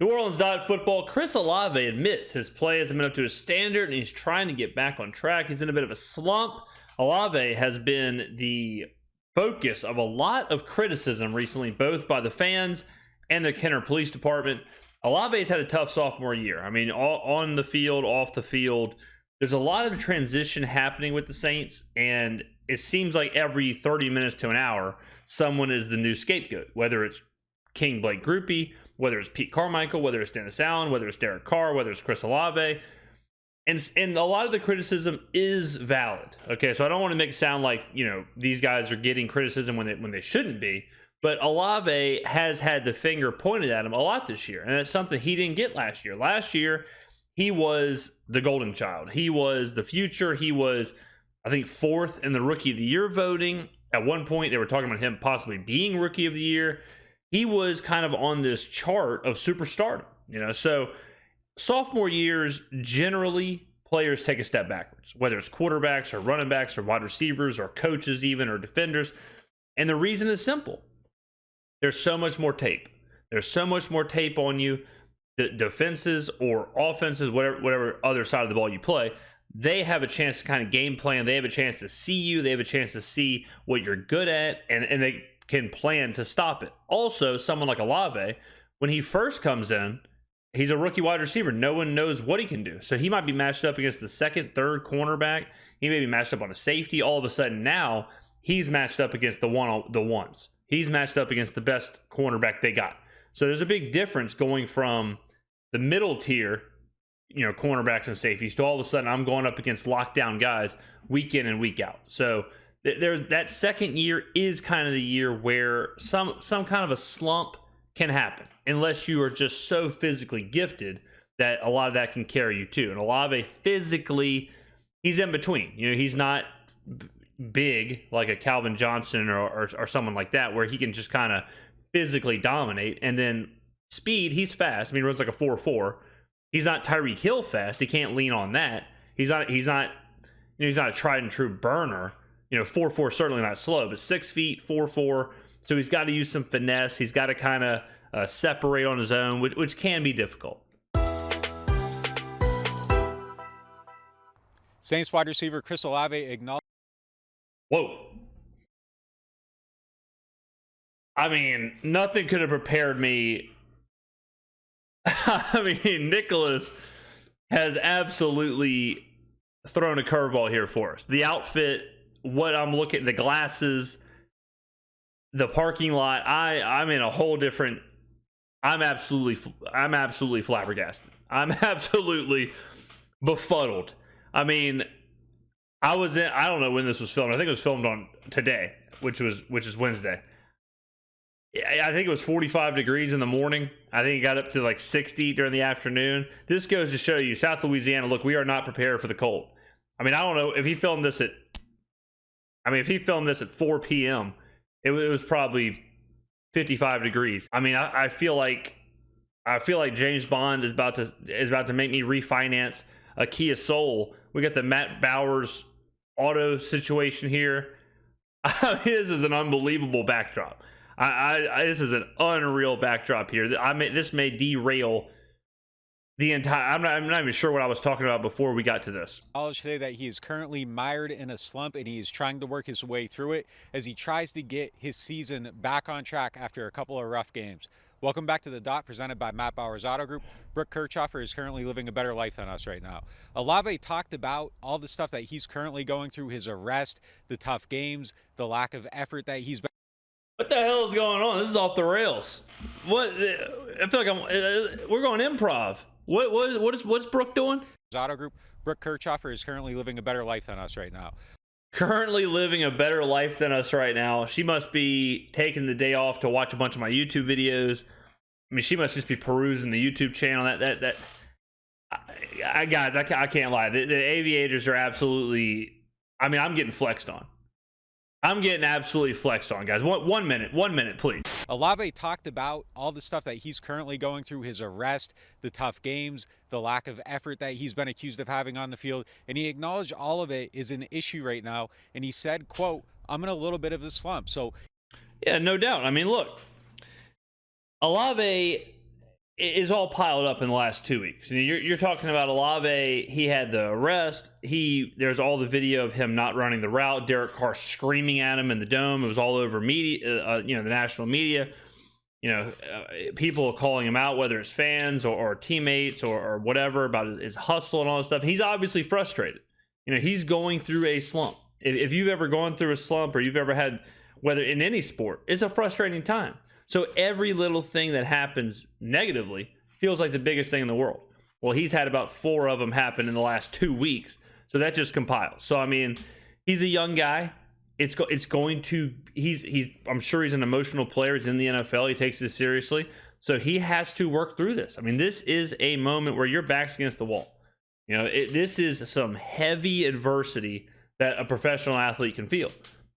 Neworleans.football. Chris Olave admits his play hasn't been up to his standard and he's trying to get back on track. He's in a bit of a slump. Olave has been the focus of a lot of criticism recently, both by the fans and the Kenner Police Department. Olave's had a tough sophomore year. I mean, on the field, off the field, there's a lot of transition happening with the Saints, and it seems like every 30 minutes to an hour, someone is the new scapegoat, whether it's King Blake Groupie, whether it's Pete Carmichael, whether it's Dennis Allen, whether it's Derek Carr, whether it's Chris Olave. And a lot of the criticism is valid. Okay, so I don't want to make it sound like, these guys are getting criticism when they shouldn't be. But Olave has had the finger pointed at him a lot this year. And that's something he didn't get last year. Last year, he was the golden child. He was the future. He was, I think, 4th in the Rookie of the Year voting. At one point, they were talking about him possibly being Rookie of the Year. He was kind of on this chart of superstardom, So sophomore years, generally, players take a step backwards, whether it's quarterbacks or running backs or wide receivers or coaches even or defenders. And the reason is simple. There's so much more tape. There's so much more tape on you. The defenses or offenses, whatever other side of the ball you play, they have a chance to kind of game plan. They have a chance to see you. They have a chance to see what you're good at, and they can plan to stop it. Also, someone like Olave, when he first comes in, he's a rookie wide receiver. No one knows what he can do. So he might be matched up against the second, third cornerback. He may be matched up on a safety. All of a sudden now, he's matched up against the ones. He's matched up against the best cornerback they got. So there's a big difference going from the middle tier, cornerbacks and safeties, to all of a sudden I'm going up against lockdown guys week in and week out. So there's that second year is kind of the year where some kind of a slump can happen, unless you are just so physically gifted that a lot of that can carry you too. And Olave physically, he's in between. He's not big like a Calvin Johnson or someone like that, where he can just kind of physically dominate. And then speed, he's fast. I mean, he runs like a 4.4. He's not Tyreek Hill fast. He can't lean on that. He's not a tried and true burner. 4.4 certainly not slow, but 6 feet, 4.4. So he's got to use some finesse. He's got to kind of separate on his own, which can be difficult. Saints wide receiver Chris Olave acknowledged. Whoa. I mean, nothing could have prepared me. I mean, Nicholas has absolutely thrown a curveball here for us. The outfit, what I'm looking, the glasses, the parking lot. I'm in a whole different. I'm absolutely flabbergasted. I'm absolutely befuddled. I mean, I don't know when this was filmed. I think it was filmed on today, which is Wednesday. I think it was 45 degrees in the morning. I think it got up to like 60 during the afternoon. This goes to show you, South Louisiana, look, we are not prepared for the cold. I mean, I don't know if he filmed this at 4 p.m., it was probably 55 degrees. I mean, I feel like James Bond is about to make me refinance a Kia Soul. We got the Matt Bowers auto situation here. I mean, this is an unbelievable backdrop. This is an unreal backdrop here. This may derail the entire. I'm not even sure what I was talking about before we got to this. Acknowledged today that he is currently mired in a slump and he is trying to work his way through it as he tries to get his season back on track after a couple of rough games. Welcome back to The Dot, presented by Matt Bowers Auto Group. Brooke Kirchhofer is currently living a better life than us right now. Olave talked about all the stuff that he's currently going through, his arrest, the tough games, the lack of effort that he's been. What the hell is going on? This is off the rails. What? I feel like we're going improv. What's Brooke doing? Auto Group. Brooke Kirchhofer is currently living a better life than us right now. Currently living a better life than us right now. She must be taking the day off to watch a bunch of my YouTube videos. I mean, she must just be perusing the YouTube channel. Guys, I can't lie. The Aviators are absolutely. I mean, I'm getting flexed on. I'm getting absolutely flexed on, guys. One minute, please. Olave talked about all the stuff that he's currently going through, his arrest, the tough games, the lack of effort that he's been accused of having on the field, and he acknowledged all of it is an issue right now, and he said, quote, "I'm in a little bit of a slump." So, yeah, no doubt. I mean, look, Olave, is all piled up in the last 2 weeks. You're talking about Olave. He had the arrest. There's all the video of him not running the route. Derek Carr screaming at him in the dome. It was all over media, the national media. People calling him out, whether it's fans or teammates or whatever, about his hustle and all this stuff. He's obviously frustrated. He's going through a slump. If you've ever gone through a slump, or you've ever had, whether in any sport, it's a frustrating time. So every little thing that happens negatively feels like the biggest thing in the world. Well, he's had about 4 of them happen in the last 2 weeks. So that just compiles. So, I mean, he's a young guy. I'm sure he's an emotional player. He's in the NFL. He takes this seriously. So he has to work through this. I mean, this is a moment where your back's against the wall. This is some heavy adversity that a professional athlete can feel.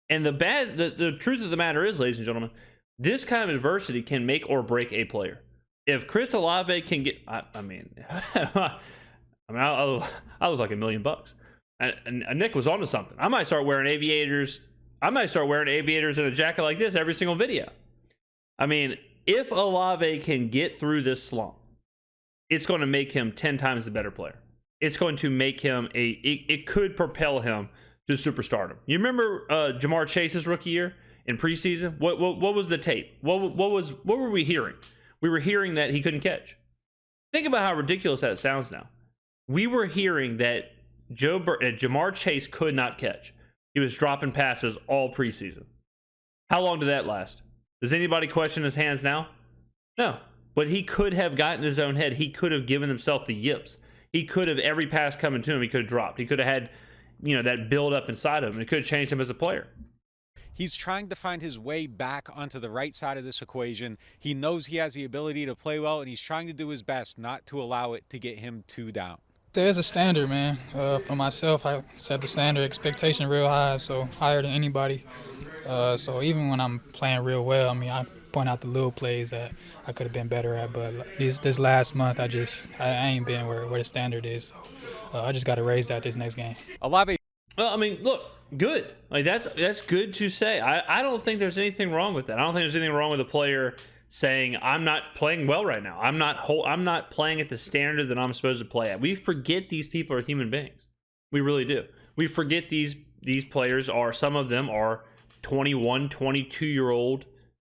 And the truth of the matter is, ladies and gentlemen, this kind of adversity can make or break a player. If Chris Olave can get, I mean, I look like $1 million. And Nick was onto something. I might start wearing aviators. And a jacket like this every single video. I mean, if Olave can get through this slump, it's going to make him 10 times the better player. It's going to make him it could propel him to superstardom. You remember Jamar Chase's rookie year in preseason? What was the tape? What were we hearing? We were hearing that he couldn't catch. Think about how ridiculous that sounds now. We were hearing that Jamar Chase could not catch. He was dropping passes all preseason. How long did that last? Does anybody question his hands now? No. But he could have gotten his own head. He could have given himself the yips. He could have, every pass coming to him, he could have dropped. He could have had, that build up inside of him. It could have changed him as a player. He's trying to find his way back onto the right side of this equation. He knows he has the ability to play well, and he's trying to do his best not to allow it to get him too down. There's a standard, man. For myself, I set the standard expectation real high, so higher than anybody. So even when I'm playing real well, I mean, I point out the little plays that I could have been better at. But this last month, I ain't been where the standard is. So I just got to raise that this next game. Olave. Well, I mean, look, good. Like that's good to say. I don't think there's anything wrong with that. I don't think there's anything wrong with a player saying, I'm not playing well right now. I'm not playing at the standard that I'm supposed to play at. We forget these people are human beings. We really do. We forget these players some of them are 21, 22-year-old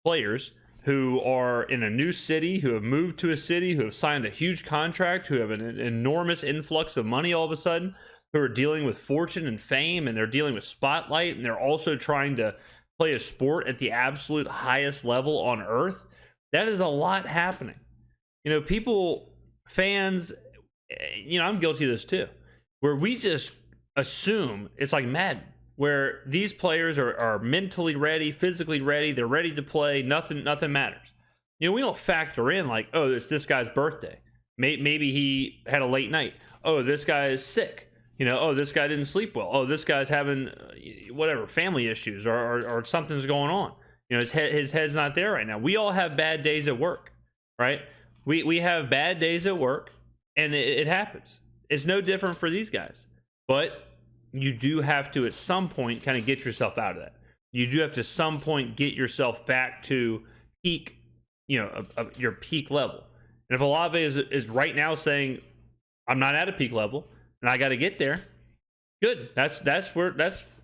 players who are in a new city, who have moved to a city, who have signed a huge contract, who have an enormous influx of money all of a sudden, who are dealing with fortune and fame, and they're dealing with spotlight, and they're also trying to play a sport at the absolute highest level on earth. That is a lot happening. Fans, I'm guilty of this too, where we just assume it's like Madden, where these players are mentally ready, physically ready, they're ready to play, nothing matters. We don't factor in like, oh, it's this guy's birthday. Maybe he had a late night. Oh, this guy is sick. Oh, this guy didn't sleep well. Oh, this guy's having whatever, family issues or something's going on. His head's not there right now. We all have bad days at work, right? We have bad days at work, and it happens. It's no different for these guys. But you do have to, at some point, kind of get yourself out of that. You do have to, at some point, get yourself back to peak, your peak level. And if Olave is right now saying, I'm not at a peak level, and I got to get there, good. That's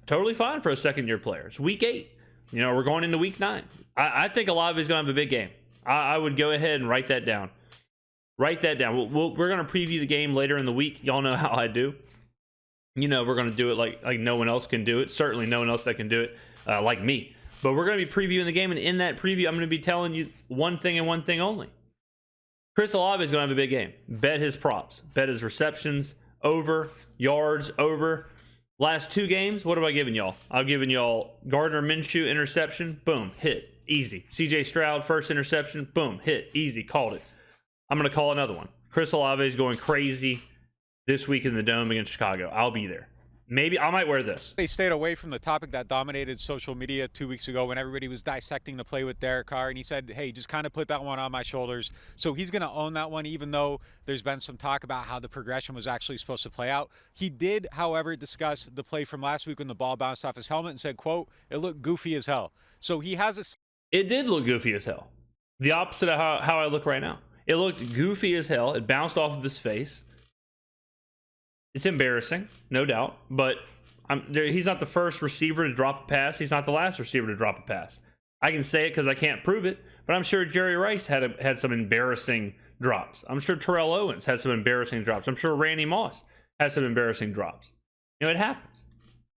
totally fine for a second-year player. It's week 8. We're going into week 9. I think Olave is going to have a big game. I would go ahead and write that down. Write that down. We're going to preview the game later in the week. Y'all know how I do. We're going to do it like no one else can do it. Certainly no one else that can do it like me. But we're going to be previewing the game, and in that preview, I'm going to be telling you one thing and one thing only. Chris Olave is going to have a big game. Bet his props. Bet his receptions over, yards over. Last 2 games, what have I given y'all? I've given y'all Gardner Minshew interception, boom, hit, easy. CJ Stroud first interception, boom, hit, easy, called it. I'm going to call another one. Chris Olave is going crazy this week in the Dome against Chicago. I'll be there. Maybe I might wear this. They stayed away from the topic that dominated social media 2 weeks ago when everybody was dissecting the play with Derek Carr, and he said, hey, just kind of put that one on my shoulders. So he's going to own that one, even though there's been some talk about how the progression was actually supposed to play out. He did, however, discuss the play from last week when the ball bounced off his helmet and said, quote, it looked goofy as hell. So he has It did look goofy as hell. The opposite of how I look right now. It looked goofy as hell. It bounced off of his face. It's embarrassing, no doubt, but he's not the first receiver to drop a pass. He's not the last receiver to drop a pass. I can say it because I can't prove it, but I'm sure Jerry Rice had some embarrassing drops. I'm sure Terrell Owens had some embarrassing drops. I'm sure Randy Moss has some embarrassing drops. You know, it happens.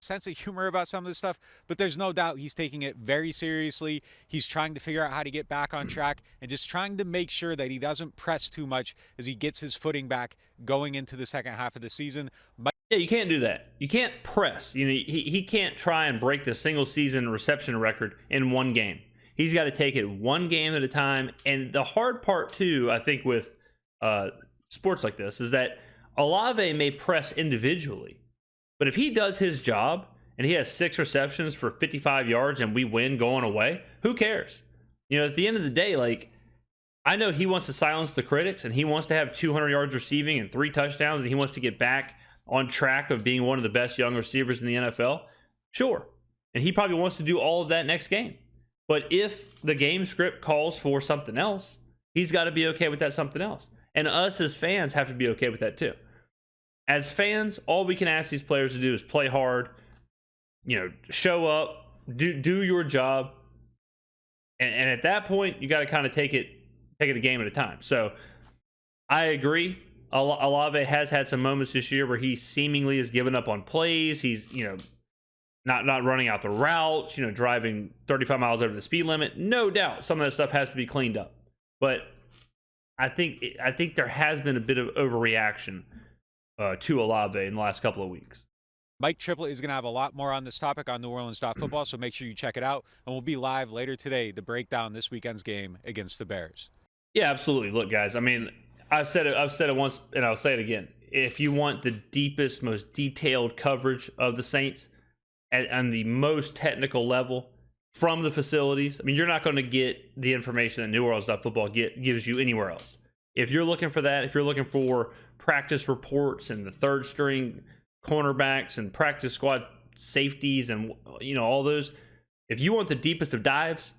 Sense of humor about some of this stuff, but there's no doubt he's taking it very seriously. He's trying to figure out how to get back on track and just trying to make sure that he doesn't press too much as he gets his footing back going into the second half of the season. Yeah, you can't do that. You can't press. You know, he can't try and break the single season reception record in one game. He's got to take it one game at a time. And the hard part too, I think, with sports like this is that Olave may press individually, but if he does his job and he has 6 receptions for 55 yards and we win going away, who cares? You know, at the end of the day, like, I know he wants to silence the critics and he wants to have 200 yards receiving and 3 touchdowns and he wants to get back on track of being one of the best young receivers in the NFL. Sure. And he probably wants to do all of that next game. But if the game script calls for something else, he's got to be okay with that something else. And us as fans have to be okay with that too. As fans, all we can ask these players to do is play hard, you know, show up, do your job. And at that point, you got to kind of take it a game at a time. So I agree. Olave has had some moments this year where he seemingly has given up on plays. He's, you know, not running out the routes, you know, driving 35 miles over the speed limit. No doubt some of that stuff has to be cleaned up. But I think there has been a bit of overreaction to Olave in the last couple of weeks. Mike Triplett is going to have a lot more on this topic on Neworleans.football, so make sure you check it out. And we'll be live later today to break down this weekend's game against the Bears. Yeah, absolutely. Look, guys, I mean, I've said it once and I'll say it again. If you want the deepest, most detailed coverage of the Saints and the most technical level from the facilities, I mean, you're not going to get the information that Neworleans.football gives you anywhere else. If you're looking for that, if you're looking for practice reports and the third string cornerbacks and practice squad safeties and, you know, all those, if you want the deepest of dives,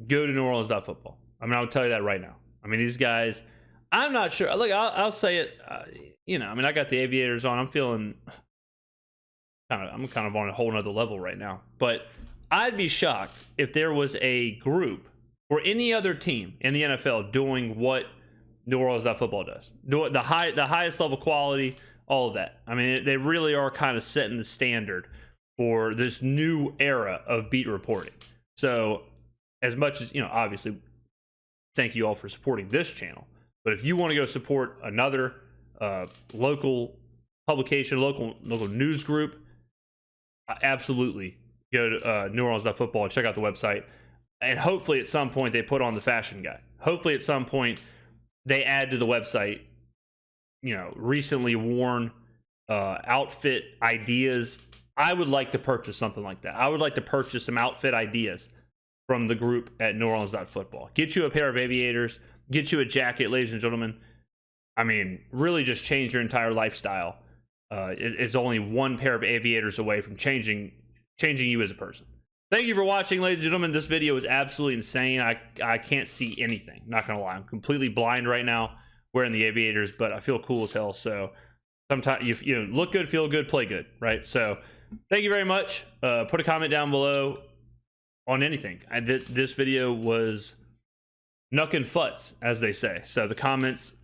go to Neworleans.football. I mean, I'll tell you that right now. I mean, these guys, I'm not sure. Look, I'll say it. You know, I mean, I got the aviators on. I'm feeling I'm kind of on a whole nother level right now. But I'd be shocked if there was a group or any other team in the NFL doing what Neworleans.football does. Do the highest level quality, all of that. I mean, they really are kind of setting the standard for this new era of beat reporting. So, as much as, you know, obviously, thank you all for supporting this channel. But if you want to go support another local publication, local news group, absolutely go to Neworleans.football and check out the website. And hopefully at some point they put on the fashion guide. Hopefully at some point they add to the website, you know, recently worn outfit ideas. I would like to purchase something like that. I would like to purchase some outfit ideas from the group at Neworleans.football. Get you a pair of aviators, get you a jacket, ladies and gentlemen. I mean, really just change your entire lifestyle. It's only one pair of aviators away from changing you as a person. Thank you for watching, ladies and gentlemen. This video is absolutely insane. I can't see anything. Not gonna lie, I'm completely blind right now wearing the aviators, but I feel cool as hell. So sometimes you know, look good, feel good, play good, right? So thank you very much. Put a comment down below on anything. This video was nuck and futs, as they say. So the comments,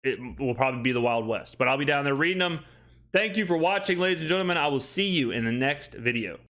it will probably be the Wild West, but I'll be down there reading them. Thank you for watching, ladies and gentlemen. I will see you in the next video.